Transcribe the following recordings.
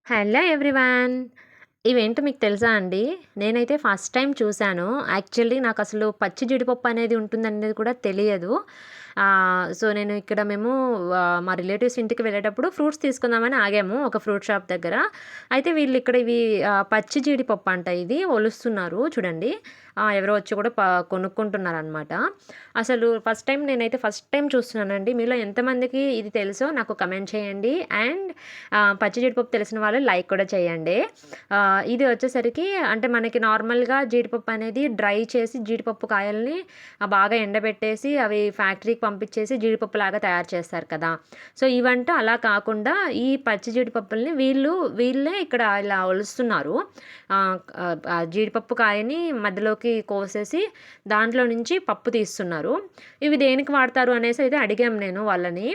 Hello everyone. ఇవేంటో మీకు తెలుసా అండి? నేనైతే ఫస్ట్ టైమ్ చూసాను. యాక్చువల్లీ నాకసలు పచ్చి జీడిపప్పు అనేది ఉంటుందనేది కూడా తెలియదు. సో, నేను ఇక్కడ మేము మా రిలేటివ్స్ ఇంటికి వెళ్ళేటప్పుడు ఫ్రూట్స్ తీసుకుందామని ఆగాము ఒక ఫ్రూట్ షాప్ దగ్గర. అయితే వీళ్ళిక్కడ ఇవి పచ్చి జీడిపప్పు అంట ఇది ఒలుస్తున్నారు చూడండి. ఎవరో వచ్చి కూడా కొనుక్కుంటున్నారనమాట. అసలు నేనైతే ఫస్ట్ టైమ్ చూస్తున్నానండి. మీలో ఎంతమందికి ఇది తెలుసో నాకు కమెంట్ చేయండి. అండ్ పచ్చి జీడిపప్పు తెలిసిన వాళ్ళు లైక్ కూడా చేయండి. ఇది వచ్చేసరికి అంటే మనకి నార్మల్‌గా జీడిపప్పు అనేది డ్రై చేసి జీడిపప్పు కాయల్ని బాగా ఎండబెట్టేసి అవి ఫ్యాక్టరీకి పంపించేసి జీడిపప్పులాగా తయారు చేస్తారు కదా! సో, ఇవంట అలా కాకుండా ఈ పచ్చి జీడిపప్పుల్ని వీళ్ళే ఇక్కడ ఇలా ఒలుస్తున్నారు. జీడిపప్పు కాయని మధ్యలోకి కోసేసి దాంట్లో నుంచి పప్పు తీస్తున్నారు. ఇవి దేనికి వాడతారు అనేసి అయితే అడిగాము నేను వాళ్ళని.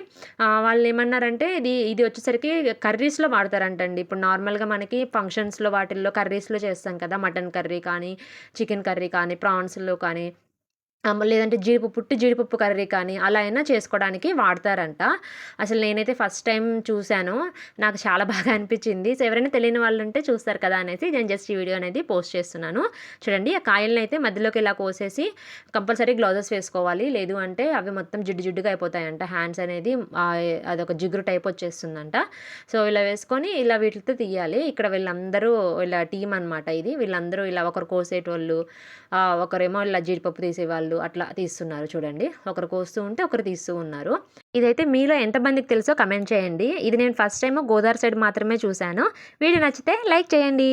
వాళ్ళేమన్నారంటే ఇది వచ్చేసరికి కర్రీస్‌లో వాడతారంటండి. ఇప్పుడు నార్మల్‌గా మనకి ఫంక్షన్స్‌లో వాటిల్లో కర్రీస్‌లో చేస్తాం కదా! మటన్ కర్రీ కానీ, చికెన్ కర్రీ కానీ, ప్రాన్స్‌లో కానీ లేదంటే జీడిపప్పు కర్రీ కానీ అలా అయినా చేసుకోవడానికి వాడతారంట. అసలు నేనైతే ఫస్ట్ టైమ్ చూసాను. నాకు చాలా బాగా అనిపించింది. సో, ఎవరైనా తెలియని వాళ్ళుంటే చూస్తారు కదా అనేసి నేను జస్ట్ ఈ వీడియో అనేది పోస్ట్ చేస్తున్నాను. చూడండి ఆ కాయలనైతే మధ్యలోకి ఇలా కోసేసి కంపల్సరీ గ్లౌజెస్ వేసుకోవాలి. లేదు అంటే అవి మొత్తం జిడ్డు జిడ్డుగా అయిపోతాయంట. హ్యాండ్స్ అనేది అదొక జిగురు టైప్ వచ్చేస్తుందంట. సో, ఇలా వేసుకొని ఇలా వీటితో తీయాలి. ఇక్కడ వీళ్ళందరూ ఇలా టీమ్ అనమాట ఇది. వీళ్ళందరూ ఇలా ఒకరు కోసేటోళ్ళు, ఒకరేమో ఇలా జీడిపప్పు తీసేవాళ్ళు అట్లా తీస్తున్నారు చూడండి. ఒకరు కోస్తూ ఉంటే ఒకరు తీస్తూ ఉన్నారు. ఇదైతే మీలో ఎంతమందికి తెలుసో కమెంట్ చేయండి. ఇది నేను ఫస్ట్ టైమ్ గోదావరి సైడ్ మాత్రమే చూసాను. వీడియో నచ్చితే లైక్ చేయండి.